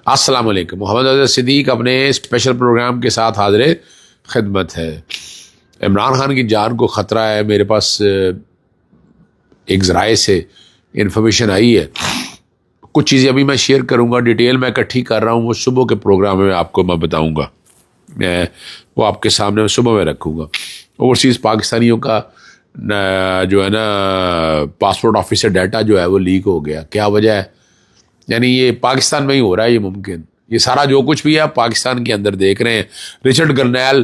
السلام علیکم. محمد اظہر صدیق اپنے اسپیشل پروگرام کے ساتھ حاضر خدمت ہے. عمران خان کی جان کو خطرہ ہے. میرے پاس ایک ذرائع سے انفارمیشن آئی ہے. کچھ چیزیں ابھی میں شیئر کروں گا, ڈیٹیل میں اکٹھی کر رہا ہوں, وہ صبح کے پروگرام میں آپ کو میں بتاؤں گا. میں وہ آپ کے سامنے صبح میں رکھوں گا. اوورسیز پاکستانیوں کا جو ہے نا پاسپورٹ آفس سے ڈیٹا جو ہے وہ لیک ہو گیا. کیا وجہ ہے؟ یعنی یہ پاکستان میں ہی ہو رہا ہے. یہ ممکن یہ سارا جو کچھ بھی ہے آپ پاکستان کے اندر دیکھ رہے ہیں. رچرڈ گرنیل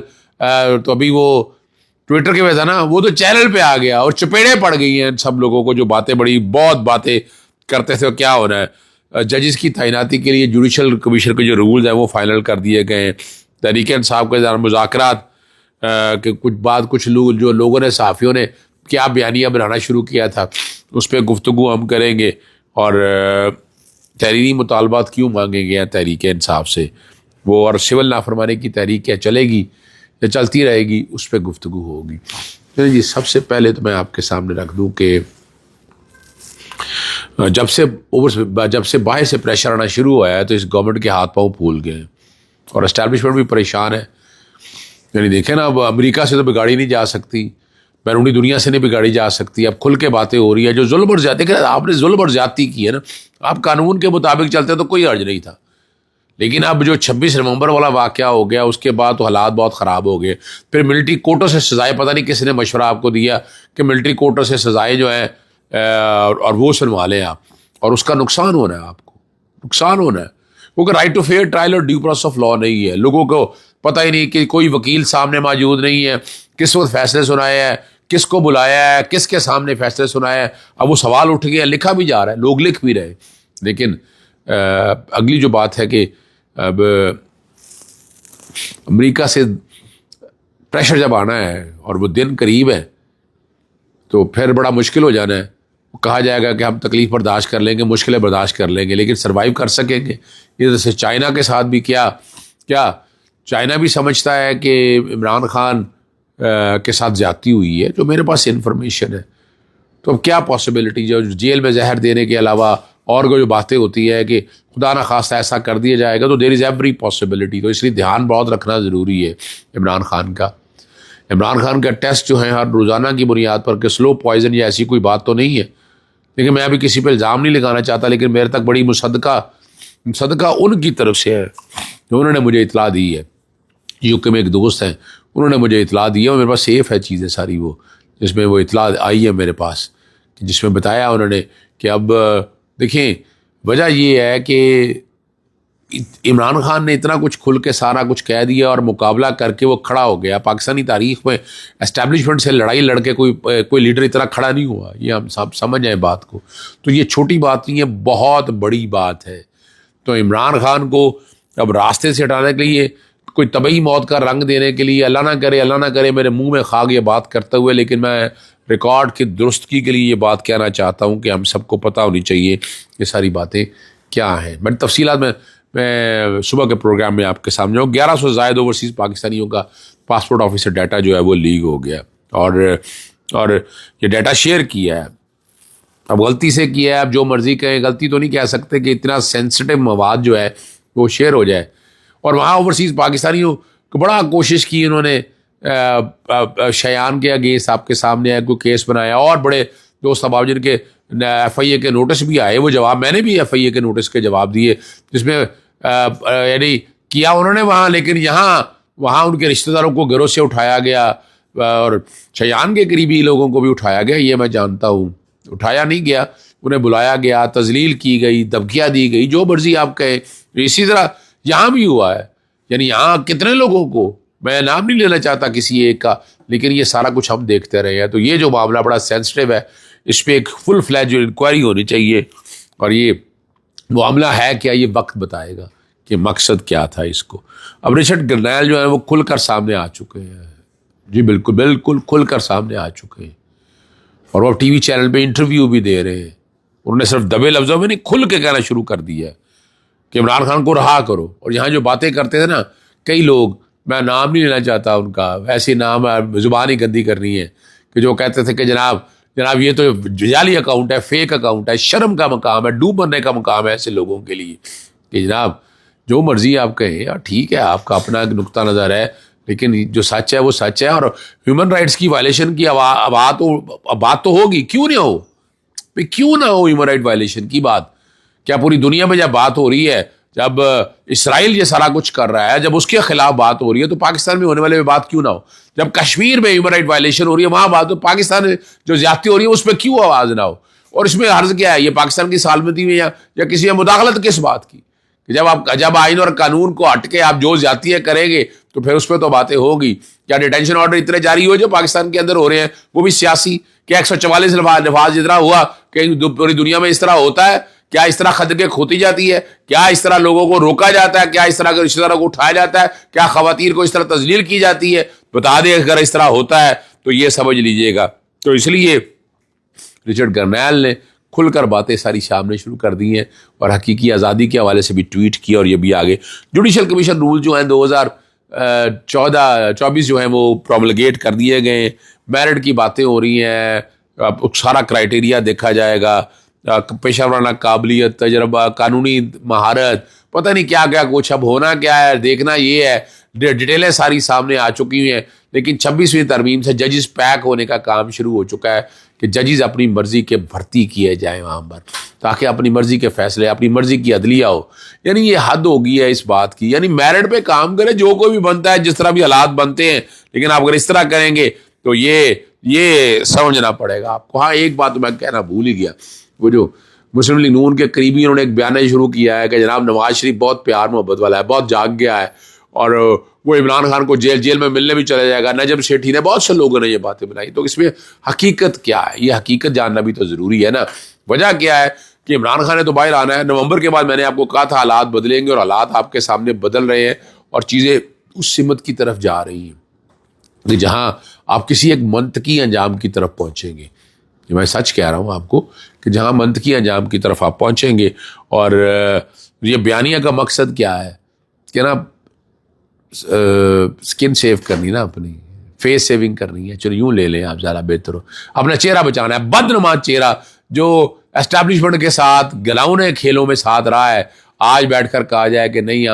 تو ابھی وہ ٹویٹر کے وجہ تھا نا, وہ تو چینل پہ آ گیا اور چپیڑے پڑ گئی ہیں سب لوگوں کو جو باتیں بہت باتیں کرتے تھے. کیا ہونا ہے؟ ججز کی تعیناتی کے لیے جوڈیشل کمیشن کے جو رولز ہیں وہ فائنل کر دیے گئے ہیں. تحریک انصاف کے مذاکرات کہ کچھ لوگ جو لوگوں نے صحافیوں نے کیا بیانیہ بنانا شروع کیا تھا اس پہ گفتگو ہم کریں گے. اور تحریری مطالبات کیوں مانگے گئے ہیں تحریک انصاف سے, وہ اور سول نافرمانی کی تحریک کیا چلے گی یا چلتی رہے گی, اس پہ گفتگو ہوگی. جی سب سے پہلے تو میں آپ کے سامنے رکھ دوں کہ جب سے باہر سے پریشر آنا شروع ہوا ہے تو اس گورنمنٹ کے ہاتھ پاؤں پھول گئے ہیں اور اسٹیبلشمنٹ بھی پریشان ہے. یعنی دیکھیں نا, اب امریکہ سے تو بگاڑی نہیں جا سکتی, بیرونی دنیا سے نہیں بگاڑی جا سکتی. اب کھل کے باتیں ہو رہی ہے. جو ظلم اور زیادتی کہ آپ نے ظلم اور زیادتی کی ہے نا, آپ قانون کے مطابق چلتے تو کوئی حرج نہیں تھا. لیکن اب جو 26 نومبر والا واقعہ ہو گیا اس کے بعد تو حالات بہت خراب ہو گئے. پھر ملٹری کوٹوں سے سزائیں, پتہ نہیں کس نے مشورہ آپ کو دیا کہ ملٹری کوٹوں سے سزائیں جو ہیں اور وہ سنوا لیں آپ, اور اس کا نقصان ہونا ہے, آپ کو نقصان ہونا ہے. کیونکہ رائٹ ٹو فیئر ٹرائل اور ڈیو پروسیس آف لاء نہیں ہے. لوگوں کو پتہ ہی نہیں کہ کوئی وکیل سامنے موجود نہیں ہے, کس وقت فیصلے سنائے ہیں, کس کو بلایا ہے, کس کے سامنے فیصلے سنائے ہیں. اب وہ سوال اٹھ گیا, لکھا بھی جا رہا ہے, لوگ لکھ بھی رہے. لیکن اگلی جو بات ہے کہ اب امریکہ سے پریشر جب آنا ہے اور وہ دن قریب ہے تو پھر بڑا مشکل ہو جانا ہے. کہا جائے گا کہ ہم تکلیف برداشت کر لیں گے, مشکلیں برداشت کر لیں گے, لیکن سروائیو کر سکیں گے. ادھر سے چائنا کے ساتھ بھی کیا چائنا بھی سمجھتا ہے کہ عمران خان کے ساتھ زیادتی ہوئی ہے, جو میرے پاس انفارمیشن ہے. تو اب کیا پاسبلٹی, جو جیل میں زہر دینے کے علاوہ اور جو باتیں ہوتی ہے کہ خدا نخواستہ ایسا کر دیا جائے گا, تو دیر از ایوری پاسبلٹی. تو اس لیے دھیان بہت رکھنا ضروری ہے عمران خان کا. عمران خان کا ٹیسٹ جو ہے ہر روزانہ کی بنیاد پر کہ سلو پوائزن یا ایسی کوئی بات تو نہیں ہے. لیکن میں ابھی کسی پہ الزام نہیں لگانا چاہتا, لیکن میرے تک بڑی مصدقہ ان کی طرف سے ہے جو انہوں نے مجھے اطلاع دی ہے. یو کے میں ایک دوست ہیں, انہوں نے مجھے اطلاع دی ہے, اور میرے پاس سیف ہے چیزیں ساری, وہ جس میں وہ اطلاع آئی ہے میرے پاس, جس میں بتایا انہوں نے کہ اب دیکھیں وجہ یہ ہے کہ عمران خان نے اتنا کچھ کھل کے سارا کچھ کہہ دیا اور مقابلہ کر کے وہ کھڑا ہو گیا. پاکستانی تاریخ میں اسٹیبلشمنٹ سے لڑائی لڑ کے کوئی لیڈر اتنا کھڑا نہیں ہوا. یہ ہم سب سمجھ جائیں بات کو. تو یہ چھوٹی بات نہیں ہے, بہت بڑی بات ہے. تو عمران خان کو اب راستے سے ہٹانے کے لیے, کوئی طبعی موت کا رنگ دینے کے لیے, اللہ نہ کرے میرے منہ میں خاک یہ بات کرتے ہوئے, لیکن میں ریکارڈ کی درستگی کے لیے یہ بات کہنا چاہتا ہوں کہ ہم سب کو پتہ ہونی چاہیے یہ ساری باتیں کیا ہیں. بڑی تفصیلات میں صبح کے پروگرام میں آپ کے سامنے ہوں. 1100 زائد اوورسیز پاکستانیوں کا پاسپورٹ آفس سے ڈیٹا جو ہے وہ لیک ہو گیا, اور یہ ڈیٹا شیئر کیا ہے. اب غلطی سے کیا ہے, اب جو مرضی کہیں, غلطی تو نہیں کہہ سکتے کہ اتنا سینسٹیو مواد جو ہے وہ شیئر ہو جائے. اور وہاں اوورسیز پاکستانیوں کو بڑا کوشش کی انہوں نے شیان کے اگینسٹ آپ کے سامنے کوئی کیس بنایا, اور بڑے دوست احباب جن کے ایف آئی اے کے نوٹس بھی آئے, وہ جواب میں نے بھی ایف آئی اے کے نوٹس کے جواب دیے, جس میں یعنی کیا انہوں نے وہاں, لیکن وہاں ان کے رشتہ داروں کو گھروں سے اٹھایا گیا اور شیان کے قریبی لوگوں کو بھی اٹھایا گیا. یہ میں جانتا ہوں, اٹھایا نہیں گیا, انہیں بلایا گیا, تذلیل کی گئی, دھمکیاں دی گئی, جو مرضی آپ کہیں. اسی طرح یہاں بھی ہوا ہے. یعنی یہاں کتنے لوگوں کو, میں نام نہیں لینا چاہتا کسی ایک کا, لیکن یہ سارا کچھ ہم دیکھتے رہے ہیں. تو یہ جو معاملہ بڑا سینسٹیو ہے, اس پہ ایک فل فلیج انکوائری ہونی چاہیے. اور یہ معاملہ ہے کیا, یہ وقت بتائے گا کہ مقصد کیا تھا اس کو. اب رچرڈ گرنیل جو ہے وہ کھل کر سامنے آ چکے ہیں. جی بالکل کھل کر سامنے آ چکے ہیں, اور وہ ٹی وی چینل پہ انٹرویو بھی دے رہے ہیں. انہوں نے صرف دبے لفظوں میں نہیں, کھل کے کہنا شروع کر دیا ہے کہ عمران خان کو رہا کرو. اور یہاں جو باتیں کرتے تھے نا کئی لوگ, میں نام نہیں لینا چاہتا ان کا, ایسی نام زبان ہی گندی کرنی ہے, کہ جو کہتے تھے کہ جناب یہ تو جعلی اکاؤنٹ ہے, فیک اکاؤنٹ ہے, شرم کا مقام ہے, ڈوب مرنے کا مقام ہے ایسے لوگوں کے لیے, کہ جناب جو مرضی آپ کہیں، ٹھیک ہے آپ کا اپنا ایک نقطہ نظر ہے، لیکن جو سچ ہے وہ سچ ہے. اور ہیومن رائٹس کی وائلیشن کی بات تو ہوگی، کیوں نہیں ہو؟ کیوں نہ ہو ہیومن رائٹ وائلیشن کی بات؟ کیا پوری دنیا میں جب بات ہو رہی ہے، جب اسرائیل یہ سارا کچھ کر رہا ہے، جب اس کے خلاف بات ہو رہی ہے، تو پاکستان میں ہونے والے میں بات کیوں نہ ہو؟ جب کشمیر میں ہیومن رائٹ وائلیشن ہو رہی ہے وہاں بات ہو، پاکستان میں جو زیادتی ہو رہی ہے اس پہ کیوں آواز نہ ہو؟ اور اس میں عرض کیا ہے؟ یہ پاکستان کی سالمتی میں یا کسی میں مداخلت کس بات کی؟ کہ جب آئین اور قانون کو ہٹ کے آپ جو زیادتیاں کریں گے تو پھر اس پہ تو باتیں ہوگی. کیا ڈیٹینشن آرڈر اتنے جاری ہوئے جو پاکستان کے اندر ہو رہے ہیں وہ بھی سیاسی؟ کیا 144 نفاذ اتنا ہوا کہ پوری دنیا میں اس طرح ہوتا ہے؟ کیا اس طرح خطرے کھوتی جاتی ہے؟ کیا اس طرح لوگوں کو روکا جاتا ہے؟ کیا اس طرح رشتہ داروں کو اٹھایا جاتا ہے؟ کیا خواتین کو اس طرح تذلیل کی جاتی ہے؟ بتا دیں اگر اس طرح ہوتا ہے تو یہ سمجھ لیجئے گا. تو اس لیے رچرڈ گرنیل نے کھل کر باتیں ساری سامنے شروع کر دی ہیں اور حقیقی آزادی کے حوالے سے بھی ٹویٹ کیا. اور یہ بھی آگے جوڈیشل کمیشن رول جو ہیں 2024 جو ہیں وہ پروملگیٹ کر دیے گئے ہیں. میرٹ کی باتیں ہو رہی ہیں، سارا کرائٹیریا دیکھا جائے گا، پیشہ ورانہ قابلیت، تجربہ، قانونی مہارت، پتہ نہیں کیا کیا کچھ. اب ہونا کیا ہے دیکھنا یہ ہے. ڈیٹیلیں ساری سامنے آ چکی ہیں، لیکن 26ویں ترمیم سے ججز پیک ہونے کا کام شروع ہو چکا ہے کہ ججز اپنی مرضی کے بھرتی کیے جائیں وہاں پر، تاکہ اپنی مرضی کے فیصلے، اپنی مرضی کی عدلیہ ہو. یعنی یہ حد ہو گئی ہے اس بات کی. یعنی میرٹ پہ کام کرے جو کوئی بھی بنتا ہے، جس طرح بھی حالات بنتے ہیں، لیکن آپ اگر اس طرح کریں گے تو یہ سمجھنا پڑے گا آپ کو. ہاں ایک بات میں کہنا بھول ہی گیا، وہ جو مسلم لیگ نون کے قریبی انہوں نے ایک بیانیہ شروع کیا ہے کہ جناب نواز شریف بہت پیار محبت والا ہے، بہت جاگ گیا ہے، اور وہ عمران خان کو جیل میں ملنے بھی چلا جائے گا. نجم سیٹھی نے، بہت سے لوگوں نے یہ باتیں بنائی. تو اس میں حقیقت کیا ہے؟ یہ حقیقت جاننا بھی تو ضروری ہے نا. وجہ کیا ہے کہ عمران خان نے تو باہر آنا ہے. نومبر کے بعد میں نے آپ کو کہا تھا حالات بدلیں گے، اور حالات آپ کے سامنے بدل رہے ہیں، اور چیزیں اس سمت کی طرف جا رہی ہیں کہ جہاں آپ کسی ایک منطقی انجام کی طرف پہنچیں گے. میں سچ کہہ رہا ہوں آپ کو کہ جہاں منطقی انجام کی طرف آپ پہنچیں گے. اور یہ بیانیہ کا مقصد کیا ہے کہ نا سکن سیو کرنی، نا اپنی فیس سیونگ کرنی ہے. چلو یوں لے لیں آپ، زیادہ بہتر ہو. اپنا چہرہ بچانا ہے، بدنما چہرہ جو اسٹیبلشمنٹ کے ساتھ گلاؤنے کھیلوں میں ساتھ رہا ہے. آج بیٹھ کر کہا جائے کہ نہیں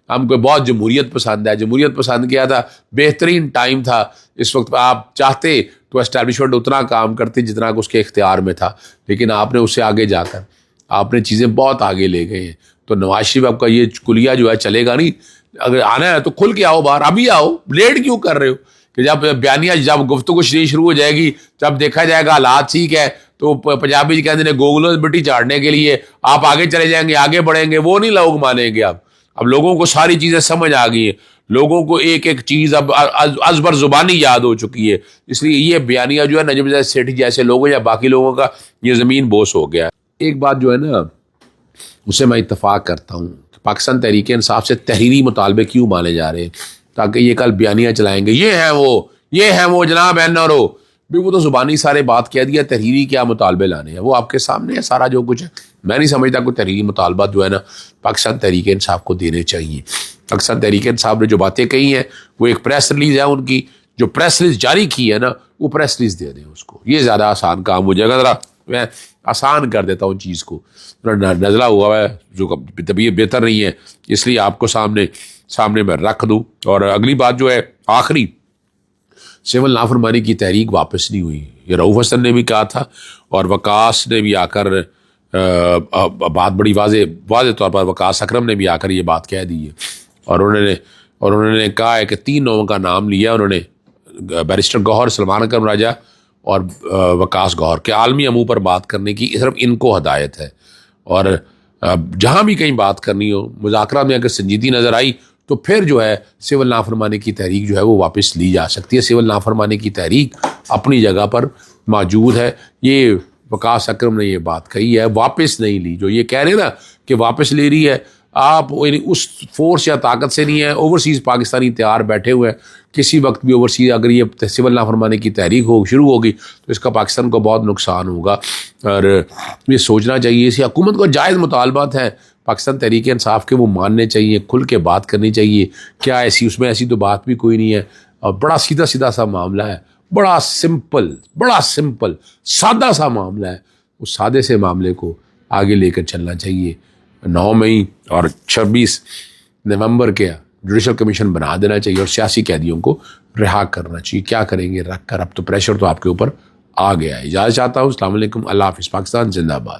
ہم کو بہت جمہوریت پسند ہے. جمہوریت پسند کیا تھا، بہترین ٹائم تھا اس وقت. آپ چاہتے تو اسٹیبلشمنٹ اتنا کام کرتی جتنا کہ اس کے اختیار میں تھا، لیکن آپ نے اس سے آگے جا کر آپ نے چیزیں بہت آگے لے گئے ہیں. تو نواز شریف آپ کا یہ کلیہ جو ہے چلے گا نہیں. اگر آنا ہے تو کھل کے آؤ باہر، ابھی آؤ، لیٹ کیوں کر رہے ہو؟ کہ جب بیانیہ، جب گفتگو شروع ہو جائے گی، جب دیکھا جائے گا حالات ٹھیک ہے، تو پنجابی جی کہتے ہیں گوگلوں مٹی چاڑنے کے لیے آپ آگے چلے جائیں گے، آگے بڑھیں گے. وہ نہیں لوگ مانیں گے. اب لوگوں کو ساری چیزیں سمجھ آ گئی ہیں، لوگوں کو ایک ایک چیز اب ازبر زبانی یاد ہو چکی ہے. اس لیے یہ بیانیہ جو ہے نجم سیٹھی جیسے لوگوں یا باقی لوگوں کا یہ زمین بوس ہو گیا ہے. ایک بات جو ہے نا اس سے میں اتفاق کرتا ہوں کہ پاکستان تحریک انصاف سے تحریری مطالبے کیوں مانے جا رہے ہیں، تاکہ یہ کل بیانیہ چلائیں گے یہ ہیں وہ جناب این اور او بھی. وہ تو زبانی سارے بات کہہ دیا، تحریری کیا مطالبے لانے ہیں وہ آپ کے سامنے ہے سارا جو کچھ ہے. میں نہیں سمجھتا کوئی تحریری مطالبات جو ہے نا پاکستان تحریک انصاف کو دینے چاہیے. پاکستان تحریک انصاف نے جو باتیں کہی ہیں وہ ایک پریس ریلیز ہے ان کی، جو پریس ریلیز جاری کی ہے نا وہ پریس ریلیز دے دیں اس کو. یہ زیادہ آسان کام ہو جائے گا. ذرا میں آسان کر دیتا ہوں چیز کو. نزلہ ہوا ہے جو طبیعت بہتر نہیں ہے، اس لیے آپ کو سامنے میں رکھ دوں. اور اگلی بات جو ہے آخری، سول نافرمانی کی تحریک واپس نہیں ہوئی. یہ رؤوف حسن نے بھی کہا تھا، اور وقاص نے بھی آ کر بات بڑی واضح طور پر وقاص اکرم نے بھی آ کر یہ بات کہہ دی ہے. اور انہوں نے کہا ہے کہ 3 ناموں کا نام لیا انہوں نے، بیرسٹر گوہر، سلمان اکرم راجہ اور وقاص گوہر کے عالمی امور پر بات کرنے کی صرف ان کو ہدایت ہے. اور جہاں بھی کہیں بات کرنی ہو، مذاکرات میں اگر سنجیدگی نظر آئی تو پھر جو ہے سول نافرمانی کی تحریک جو ہے وہ واپس لی جا سکتی ہے. سول نافرمانی کی تحریک اپنی جگہ پر موجود ہے. یہ وقاص اکرم نے یہ بات کہی ہے، واپس نہیں لی. جو یہ کہہ رہے نا کہ واپس لے رہی ہے، آپ اس فورس یا طاقت سے نہیں ہے. اوورسیز پاکستانی تیار بیٹھے ہوئے ہیں، کسی وقت بھی اوورسیز اگر یہ سول نافرمانی کی تحریک شروع ہوگی تو اس کا پاکستان کو بہت نقصان ہوگا. اور یہ سوچنا چاہیے، اسی حکومت کو جائز مطالبات ہیں پاکستان تحریک انصاف کے، وہ ماننے چاہیے، کھل کے بات کرنی چاہیے. کیا اس میں ایسی تو بات بھی کوئی نہیں ہے، اور بڑا سیدھا سا معاملہ ہے، بڑا سمپل سادہ سا معاملہ ہے. اس سادے سے معاملے کو آگے لے کر چلنا چاہیے. 9 مئی اور 26 نومبر کے جوڈیشل کمیشن بنا دینا چاہیے اور سیاسی قیدیوں کو رہا کرنا چاہیے. کیا کریں گے رکھ کر؟ اب تو پریشر تو آپ کے اوپر آ گیا ہے. اجازت چاہتا ہوں. السلام علیکم. اللہ حافظ. پاکستان زندہ باد.